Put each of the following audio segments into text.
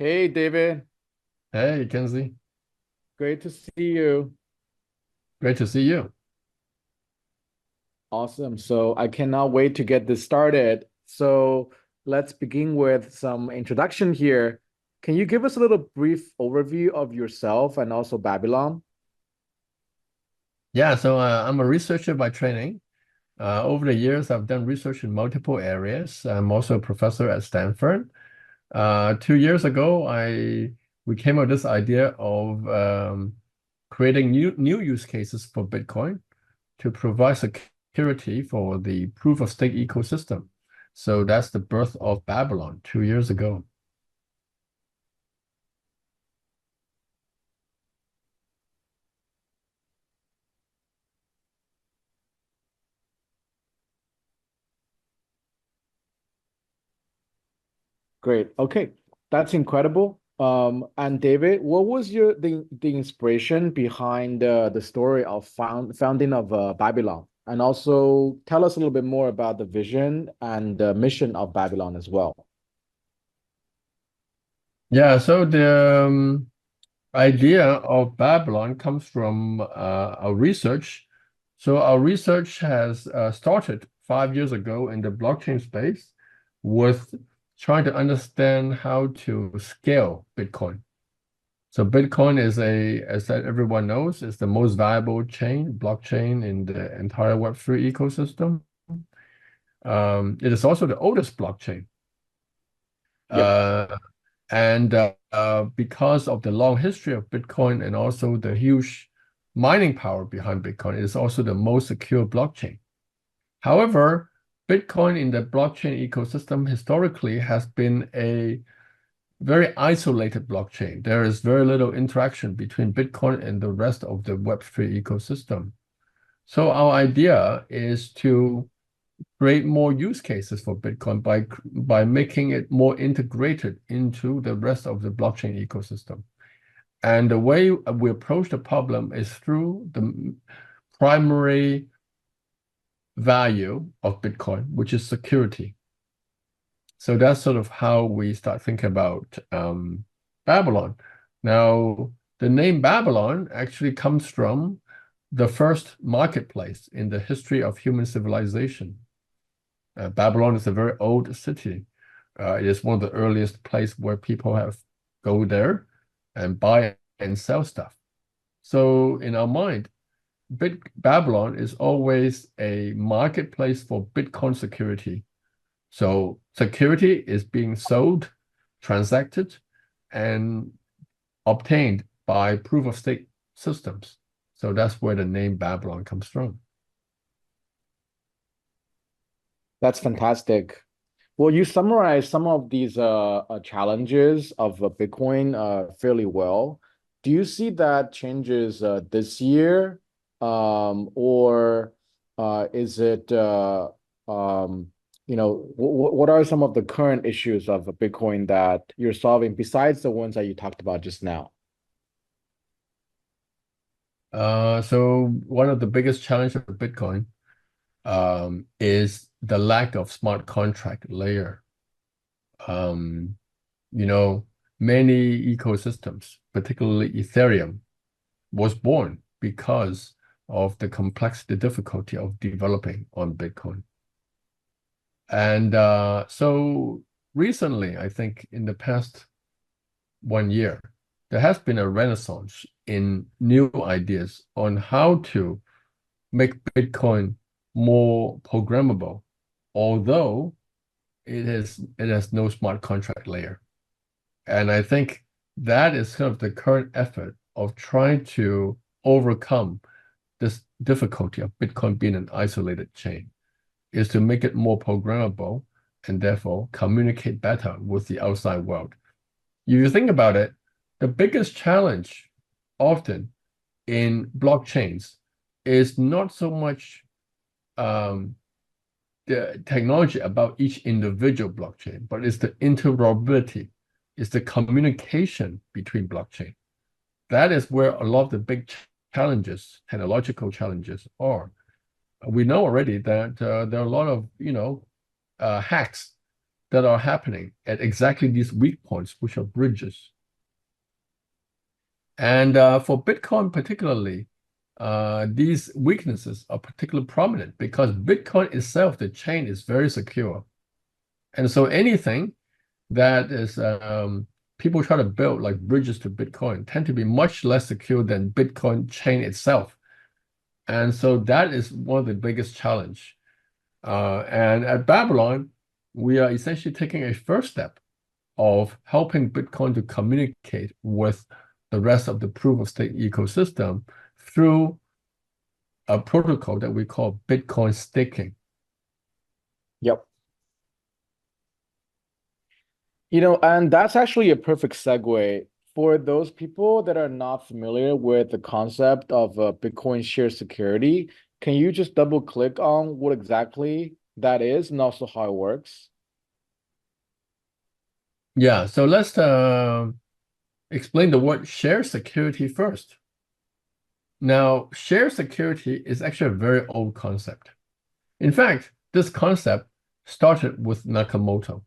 Hey, David. Hey, Kenzi. Great to see you. Great to see you. Awesome. So I cannot wait to get this started. So let's begin with some introduction here. Can you give us a little brief overview of yourself and also Babylon? Yeah, so I'm a researcher by training. Over the years, I've done research in multiple areas. I'm also a professor at Stanford. 2 years ago, we came up with this idea of creating new use cases for Bitcoin to provide security for the proof of stake ecosystem. So that's the birth of Babylon 2 years ago. Great. Okay. That's incredible. And David, what was the inspiration behind the story of founding of Babylon? And also tell us a little bit more about the vision and the mission of Babylon as well. Yeah, so the idea of Babylon comes from our research. So our research has started 5 years ago in the blockchain space with trying to understand how to scale Bitcoin. So Bitcoin is as everyone knows, is the most valuable blockchain in the entire Web3 ecosystem. It is also the oldest blockchain. Yep. Uh, And because of the long history of Bitcoin and also the huge mining power behind Bitcoin, it is also the most secure blockchain. However, Bitcoin in the blockchain ecosystem historically has been a very isolated blockchain. There is very little interaction between Bitcoin and the rest of the Web3 ecosystem. So our idea is to create more use cases for Bitcoin by making it more integrated into the rest of the blockchain ecosystem. And the way we approach the problem is through the primary value of Bitcoin, which is security. So that's sort of how we start thinking about Babylon. Now, the name Babylon actually comes from the first marketplace in the history of human civilization. Babylon is a very old city. It is one of the earliest places where people have go there and buy and sell stuff. So in our mind, Babylon is always a marketplace for Bitcoin security. So security is being sold, transacted, and obtained by proof of stake systems. So that's where the name Babylon comes from. That's fantastic. Well, you summarized some of these challenges of Bitcoin fairly well. Do you see that changes this year, or is it what are some of the current issues of Bitcoin that you're solving besides the ones that you talked about just now? So one of the biggest challenges of Bitcoin is the lack of smart contract layer. Um, you know, many ecosystems, particularly Ethereum, was born because of the complexity, difficulty of developing on Bitcoin. And so recently, I think in the past 1 year, there has been a renaissance in new ideas on how to make Bitcoin more programmable, although it has no smart contract layer. And I think that is kind of the current effort of trying to overcome this difficulty of Bitcoin being an isolated chain, is to make it more programmable and therefore communicate better with the outside world. If you think about it, the biggest challenge often in blockchains is not so much um, the technology about each individual blockchain, but it's the interoperability, it's the communication between blockchain. That is where a lot of the big challenges, technological challenges are. We know already that there are a lot of, hacks that are happening at exactly these weak points, which are bridges. And for Bitcoin particularly, these weaknesses are particularly prominent because Bitcoin itself, the chain, is very secure. And so anything that is people try to build like bridges to Bitcoin tend to be much less secure than Bitcoin chain itself. And so that is one of the biggest challenge. And at Babylon, we are essentially taking a first step of helping Bitcoin to communicate with the rest of the proof of stake ecosystem through a protocol that we call Bitcoin staking. Yep. And that's actually a perfect segue for those people that are not familiar with the concept of Bitcoin shared security. Can you just double click on what exactly that is and also how it works? Yeah, so let's explain the word shared security first. Now, shared security is actually a very old concept. In fact, this concept started with Nakamoto.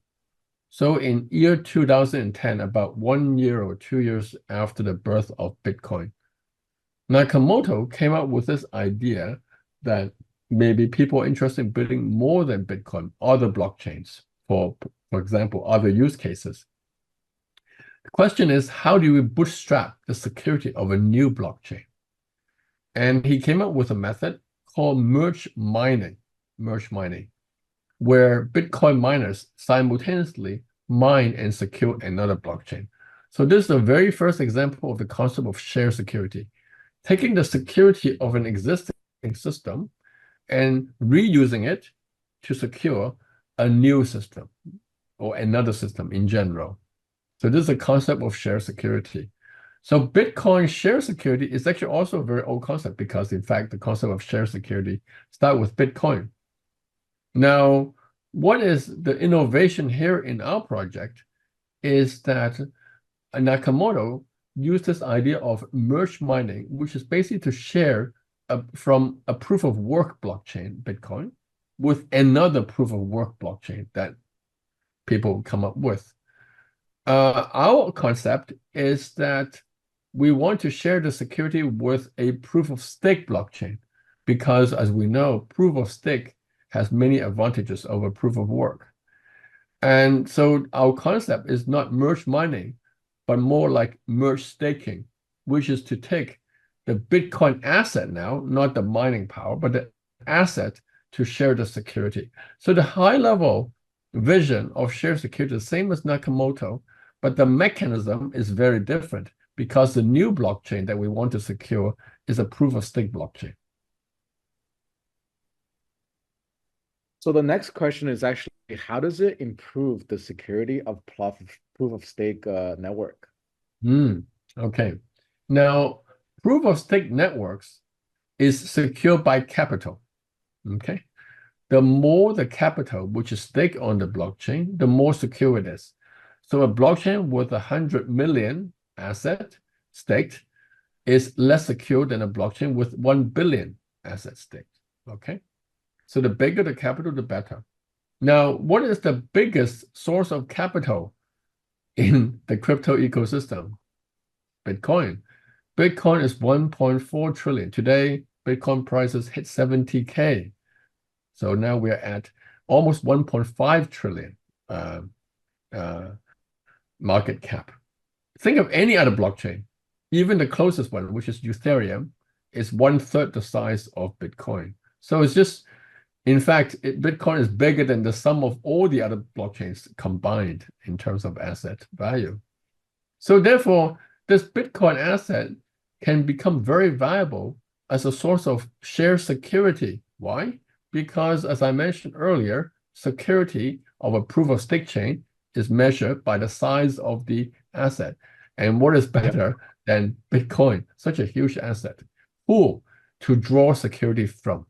So in year 2010, about 1 year or 2 years after the birth of Bitcoin, Nakamoto came up with this idea that maybe people are interested in building more than Bitcoin, other blockchains, for example, other use cases. The question is, how do we bootstrap the security of a new blockchain? And he came up with a method called merge mining, where Bitcoin miners simultaneously mine and secure another blockchain. So this is the very first example of the concept of shared security, taking the security of an existing system and reusing it to secure a new system or another system in general. So this is a concept of shared security. So Bitcoin shared security is actually also a very old concept because, in fact, the concept of shared security started with Bitcoin. Now, what is the innovation here in our project is that Nakamoto used this idea of merge mining, which is basically to share from a proof of work blockchain, Bitcoin, with another proof of work blockchain that people come up with. Our concept is that we want to share the security with a proof of stake blockchain because, as we know, proof of stake has many advantages over proof of work. And so our concept is not merge mining, but more like merge staking, which is to take the Bitcoin asset now, not the mining power, but the asset to share the security. So the high level vision of shared security is the same as Nakamoto, but the mechanism is very different because the new blockchain that we want to secure is a proof of stake blockchain. So the next question is actually, how does it improve the security of proof of stake network? Okay. Now, proof of stake networks is secured by capital. Okay. The more the capital which is staked on the blockchain, the more secure it is. So a blockchain with 100 million asset staked is less secure than a blockchain with 1 billion assets staked. Okay. So the bigger the capital, the better. Now, what is the biggest source of capital in the crypto ecosystem? Bitcoin. Bitcoin is 1.4 trillion. Today, Bitcoin prices hit 70K. So now we're at almost 1.5 trillion market cap. Think of any other blockchain, even the closest one, which is Ethereum, is 1/3 the size of Bitcoin. So it's just, in fact, Bitcoin is bigger than the sum of all the other blockchains combined in terms of asset value. So therefore, this Bitcoin asset can become very valuable as a source of shared security. Why? Because, as I mentioned earlier, security of a proof of stake chain is measured by the size of the asset. And what is better than Bitcoin, such a huge asset, who to draw security from?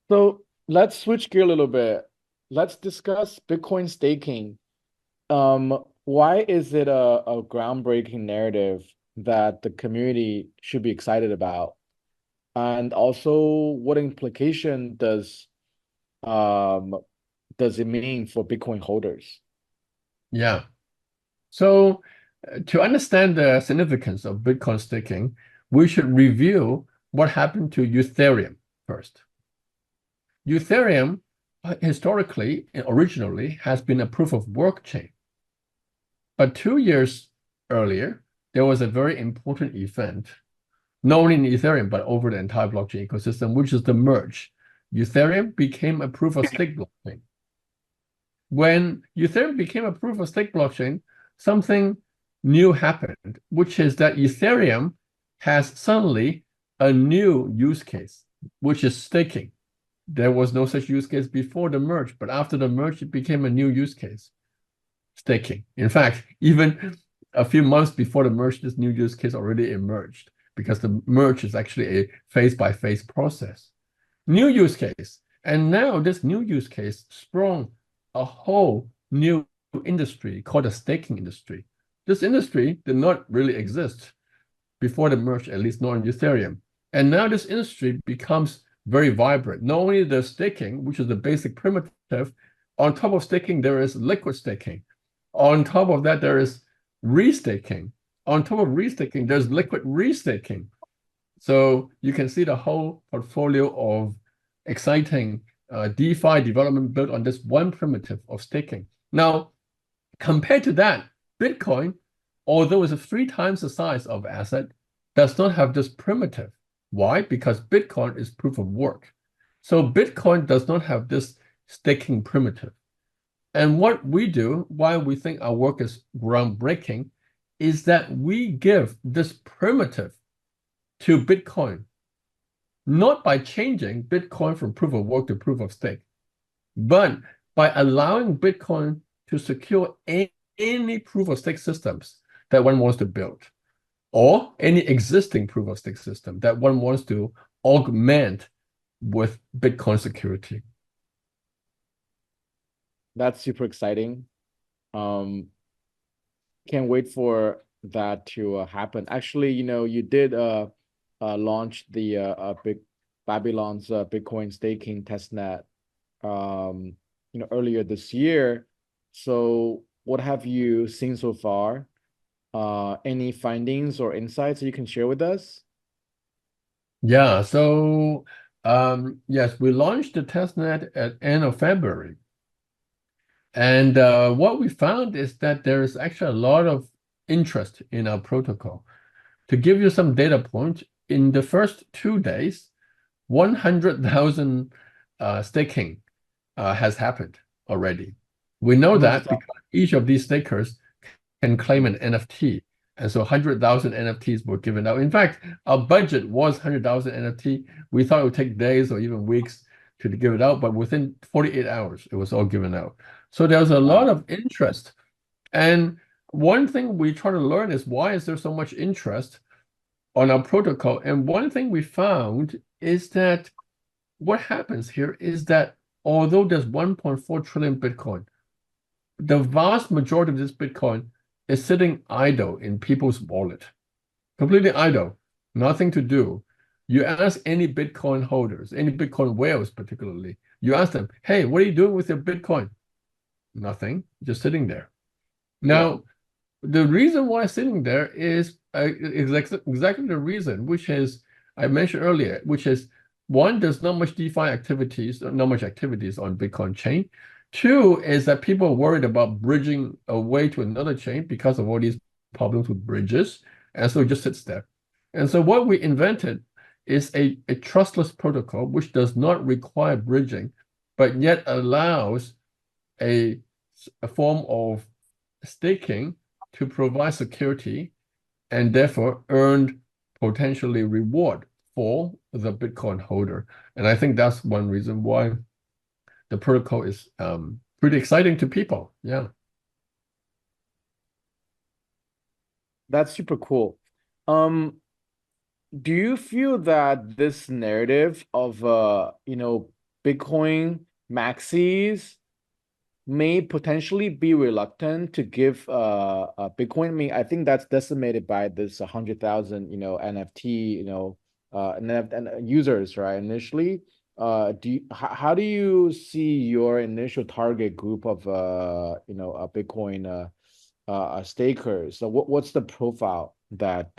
So let's switch gear a little bit. Let's discuss Bitcoin staking. Why is it a groundbreaking narrative that the community should be excited about? And also, what implication does does it mean for Bitcoin holders? Yeah. So to understand the significance of Bitcoin staking, we should review what happened to Ethereum first. Ethereum historically, originally, has been a proof of work chain. But 2 years earlier, there was a very important event, not only in Ethereum, but over the entire blockchain ecosystem, which is the merge. Ethereum became a proof of stake blockchain. When Ethereum became a proof of stake blockchain, something new happened, which is that Ethereum has suddenly a new use case, which is staking. There was no such use case before the merge, but after the merge, it became a new use case, staking. In fact, even a few months before the merge, this new use case already emerged because the merge is actually a phase-by-phase process. New use case. And now this new use case sprung a whole new industry called the staking industry. This industry did not really exist before the merge, at least not in Ethereum. And now this industry becomes very vibrant. Not only the staking, which is the basic primitive, on top of staking, there is liquid staking. On top of that, there is restaking. On top of restaking, there's liquid restaking. So you can see the whole portfolio of exciting DeFi development built on this one primitive of staking. Now, compared to that, Bitcoin, although it's 3 times the size of asset, does not have this primitive. Why? Because Bitcoin is proof of work. So Bitcoin does not have this staking primitive. And what we do, why we think our work is groundbreaking, is that we give this primitive to Bitcoin, not by changing Bitcoin from proof of work to proof of stake, but by allowing Bitcoin to secure any proof of stake systems that one wants to build, or any existing proof of stake system that one wants to augment with Bitcoin security. That's super exciting. Can't wait for that to happen. Actually, you did launch the big Babylon's Bitcoin staking testnet earlier this year. So what have you seen so far? Any findings or insights you can share with us? Yeah, so yes, we launched the testnet at end of February. And what we found is that there is actually a lot of interest in our protocol. To give you some data points, in the first 2 days, 100,000 staking has happened already. We know that because each of these stakers can claim an NFT. And so 100,000 NFTs were given out. In fact, our budget was 100,000 NFT. We thought it would take days or even weeks to give it out, but within 48 hours, it was all given out. So there's a lot of interest. And one thing we try to learn is why is there so much interest on our protocol? And one thing we found is that what happens here is that although there's 1.4 trillion Bitcoin, the vast majority of this Bitcoin is sitting idle in people's wallet, completely idle, nothing to do. You ask any Bitcoin holders, any Bitcoin whales particularly, you ask them, hey, what are you doing with your Bitcoin? Nothing, just sitting there. Now, the reason why it's sitting there is exactly the reason, which is, I mentioned earlier, which is one, there's not much DeFi activities, not much activities on Bitcoin chain. Two is that people are worried about bridging away to another chain because of all these problems with bridges. And so it just sits there. And so what we invented is a trustless protocol, which does not require bridging, but yet allows a form of staking to provide security and therefore earn potentially reward for the Bitcoin holder. And I think that's one reason why the protocol is pretty exciting to people. Yeah. That's super cool. Do you feel that this narrative of Bitcoin maxis may potentially be reluctant to give Bitcoin? I mean, I think that's decimated by this 100,000 NFT and users, right, initially. how do you see your initial target group of Bitcoin stakers? So what's the profile that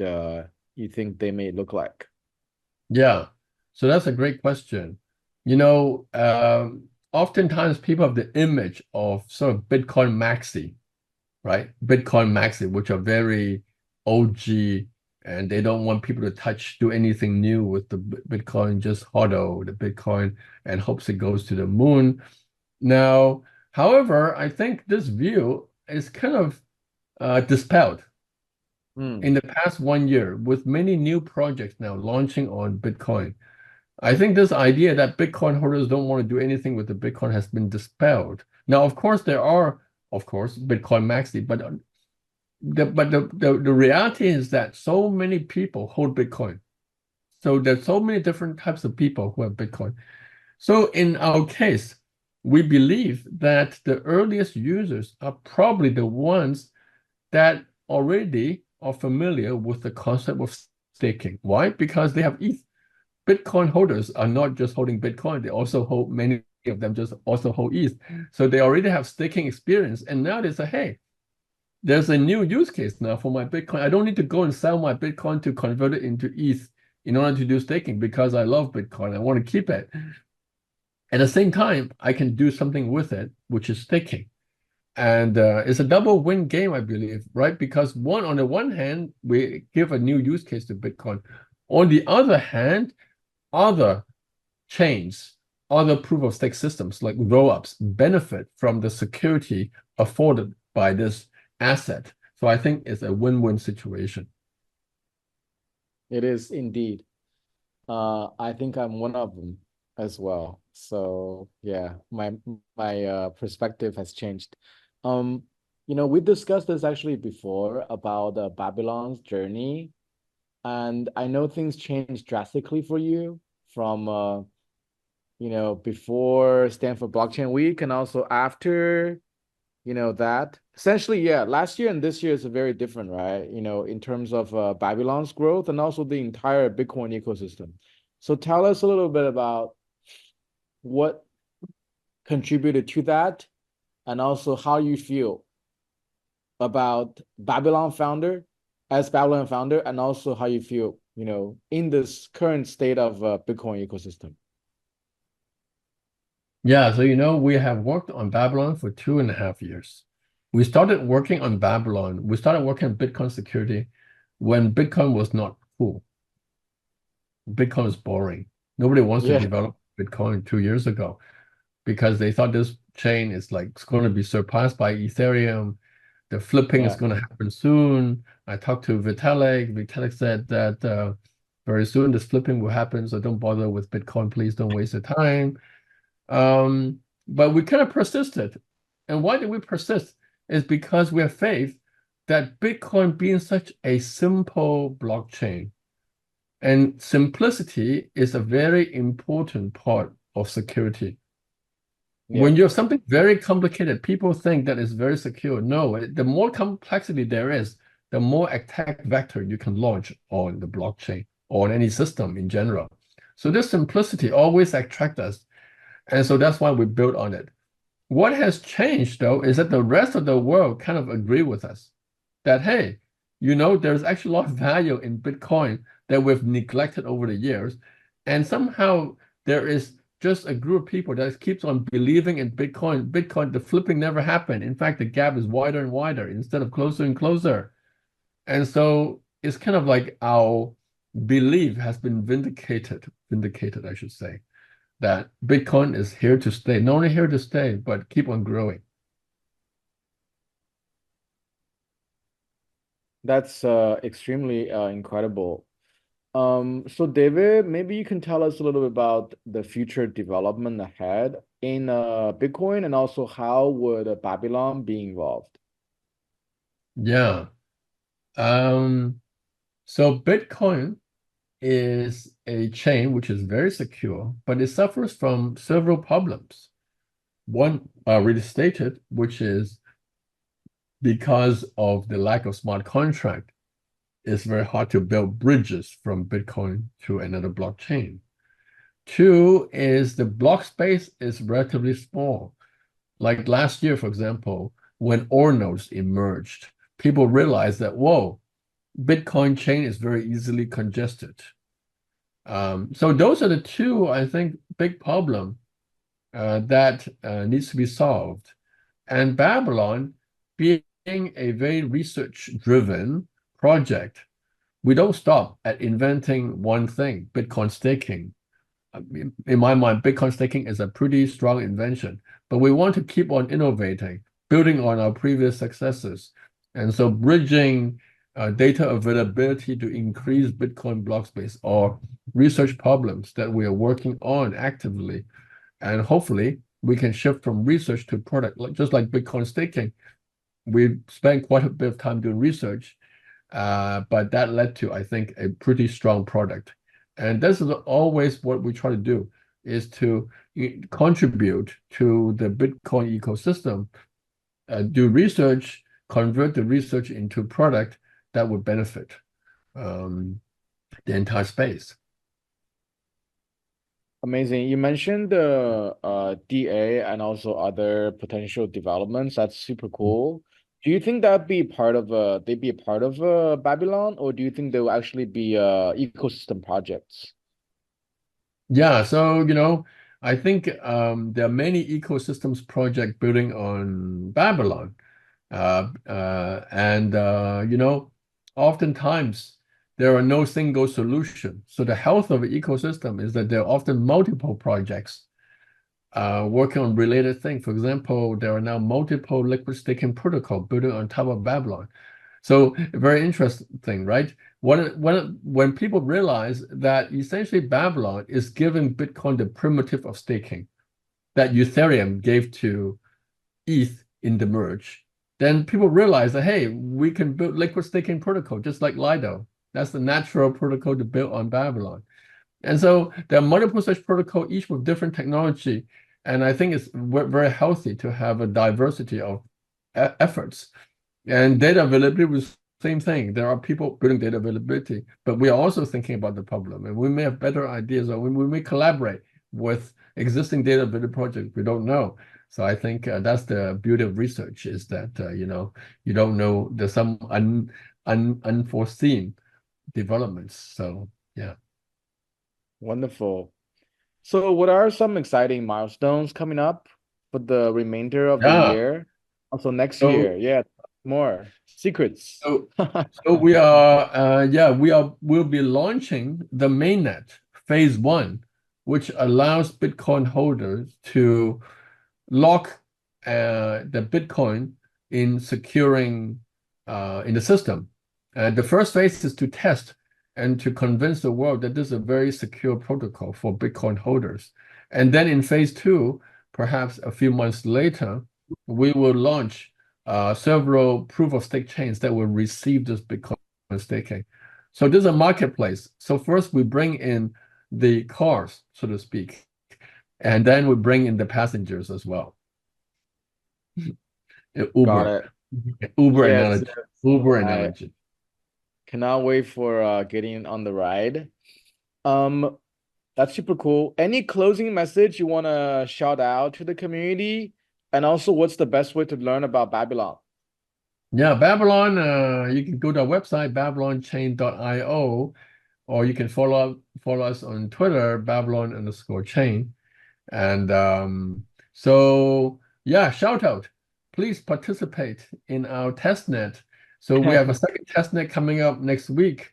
you think they may look like? Yeah, so that's a great question. Oftentimes people have the image of sort of Bitcoin maxi, right? Bitcoin maxi, which are very OG, and they don't want people to do anything new with the Bitcoin, just HODL the Bitcoin and hopes it goes to the moon. Now, however, I think this view is kind of dispelled Hmm. in the past 1 year with many new projects now launching on Bitcoin. I think this idea that Bitcoin holders don't want to do anything with the Bitcoin has been dispelled. Now, of course, there are, of course, Bitcoin maxi, but the reality is that so many people hold Bitcoin. So there's so many different types of people who have Bitcoin. So in our case, we believe that the earliest users are probably the ones that already are familiar with the concept of staking. Why? Because they have ETH. Bitcoin holders are not just holding Bitcoin, they also hold, many of them just also hold ETH. So they already have staking experience. And now they say, hey, there's a new use case now for my Bitcoin. I don't need to go and sell my Bitcoin to convert it into ETH in order to do staking because I love Bitcoin. I want to keep it. At the same time, I can do something with it, which is staking. And it's a double win game, I believe, right? Because on the one hand, we give a new use case to Bitcoin. On the other hand, other chains, other proof of stake systems like rollups benefit from the security afforded by this asset. So I think it's a win-win situation. It is indeed. I think I'm one of them as well. So yeah, my perspective has changed. Um, we discussed this actually before about Babylon's journey, and I know things changed drastically for you from before Stanford Blockchain Week and also after, that. Essentially, yeah, last year and this year is very different, right? In terms of Babylon's growth and also the entire Bitcoin ecosystem. So tell us a little bit about what contributed to that and also how you feel about Babylon founder, and also how you feel, in this current state of Bitcoin ecosystem. Yeah, so we have worked on Babylon for 2.5 years. We started working on Babylon. We started working on Bitcoin security when Bitcoin was not cool. Bitcoin is boring. Nobody wants to Yeah, develop Bitcoin 2 years ago because they thought this chain is like it's going to be surpassed by Ethereum. The flipping is yeah. going to happen soon. I talked to Vitalik. Vitalik said that very soon this flipping will happen, so don't bother with Bitcoin. Please don't waste your time. But we kind of persisted. And why did we persist? Is because we have faith that Bitcoin being such a simple blockchain, and simplicity is a very important part of security. Yeah. When you have something very complicated, people think that it's very secure. No, the more complexity there is, the more attack vector you can launch on the blockchain or on any system in general. So this simplicity always attracts us. And so that's why we built on it. What has changed, though, is that the rest of the world kind of agree with us that, hey, there's actually a lot of value in Bitcoin that we've neglected over the years. And somehow there is just a group of people that keeps on believing in Bitcoin. Bitcoin, the flipping never happened. In fact, the gap is wider and wider instead of closer and closer. And so it's kind of like our belief has been vindicated, I should say, that Bitcoin is here to stay. Not only here to stay, but keep on growing. That's extremely incredible. So David, maybe you can tell us a little bit about the future development ahead in Bitcoin, and also how would Babylon be involved? Yeah. So Bitcoin is a chain which is very secure, but it suffers from several problems. One already stated, which is because of the lack of smart contract, it's very hard to build bridges from Bitcoin to another blockchain. Two is the block space is relatively small. Like last year, for example, when OR nodes emerged, people realized that, whoa, Bitcoin chain is very easily congested. So those are the two, I think, big problem that needs to be solved. And Babylon, being a very research-driven project, we don't stop at inventing one thing, Bitcoin staking. In my mind, Bitcoin staking is a pretty strong invention, but we want to keep on innovating, building on our previous successes. And so bridging data availability to increase Bitcoin block space or research problems that we are working on actively. And hopefully we can shift from research to product, just like Bitcoin staking. We spent quite a bit of time doing research, but that led to, I think, a pretty strong product. And this is always what we try to do, is to contribute to the Bitcoin ecosystem, do research, convert the research into product that would benefit the entire space. Amazing. You mentioned the DA and also other potential developments. That's super cool. Do you think that'd be part of they'd be a part of Babylon, or do you think they will actually be ecosystem projects? Yeah, so I think there are many ecosystems project building on Babylon. And oftentimes there are no single solution. So the health of an ecosystem is that there are often multiple projects working on related things. For example, there are now multiple liquid staking protocol building on top of Babylon. So very interesting, right? When people realize that essentially Babylon is giving Bitcoin the primitive of staking that Ethereum gave to ETH in the merge, then people realize that, hey, we can build liquid staking protocol just like Lido. That's the natural protocol to build on Babylon. And so there are multiple such protocols, each with different technology. And I think it's very healthy to have a diversity of efforts. And data availability was same thing. There are people building data availability, but we are also thinking about the problem. And we may have better ideas, or we may collaborate with existing data availability projects. We don't know. So I think that's the beauty of research, is that you don't know, there's some unforeseen developments. So yeah. Wonderful. So what are some exciting milestones coming up for the remainder of the Yeah. year? Also next So year. Yeah, more secrets. so so we'll be launching the mainnet phase 1, which allows Bitcoin holders to lock the Bitcoin in securing in the system. The first phase is to test and to convince the world that this is a very secure protocol for Bitcoin holders. And then in phase 2, perhaps a few months later, we will launch several proof of stake chains that will receive this Bitcoin staking. So this is a marketplace. So first we bring in the cars, so to speak, and then we bring in the passengers as well. Got Uber, it. Uber Yes, analogy, Uber I analogy. cannot wait for getting on the ride. That's super cool. Any closing message you want to shout out to the community? And also, what's the best way to learn about Babylon? Yeah, Babylon, you can go to our website, babylonchain.io, or you can follow us on Twitter, Babylon_chain. And so, yeah, shout out. Please participate in our testnet. So we have a second testnet coming up next week.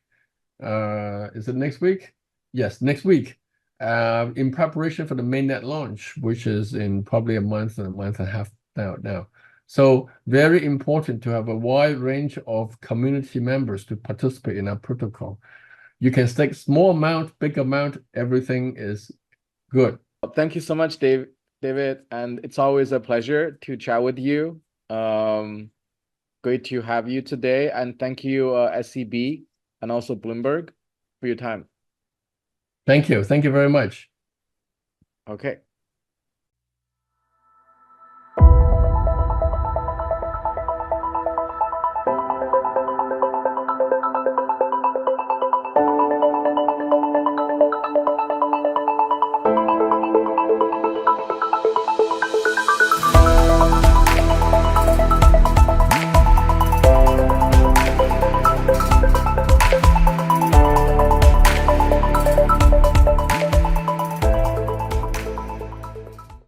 Is it next week? Yes, next week. In preparation for the mainnet launch, which is in probably a month and a half now. So very important to have a wide range of community members to participate in our protocol. You can stake small amount, big amount, everything is good. Thank you so much, David. And it's always a pleasure to chat with you. Great to have you today. And thank you, SCB and also Bloomberg for your time. Thank you. Thank you very much. Okay.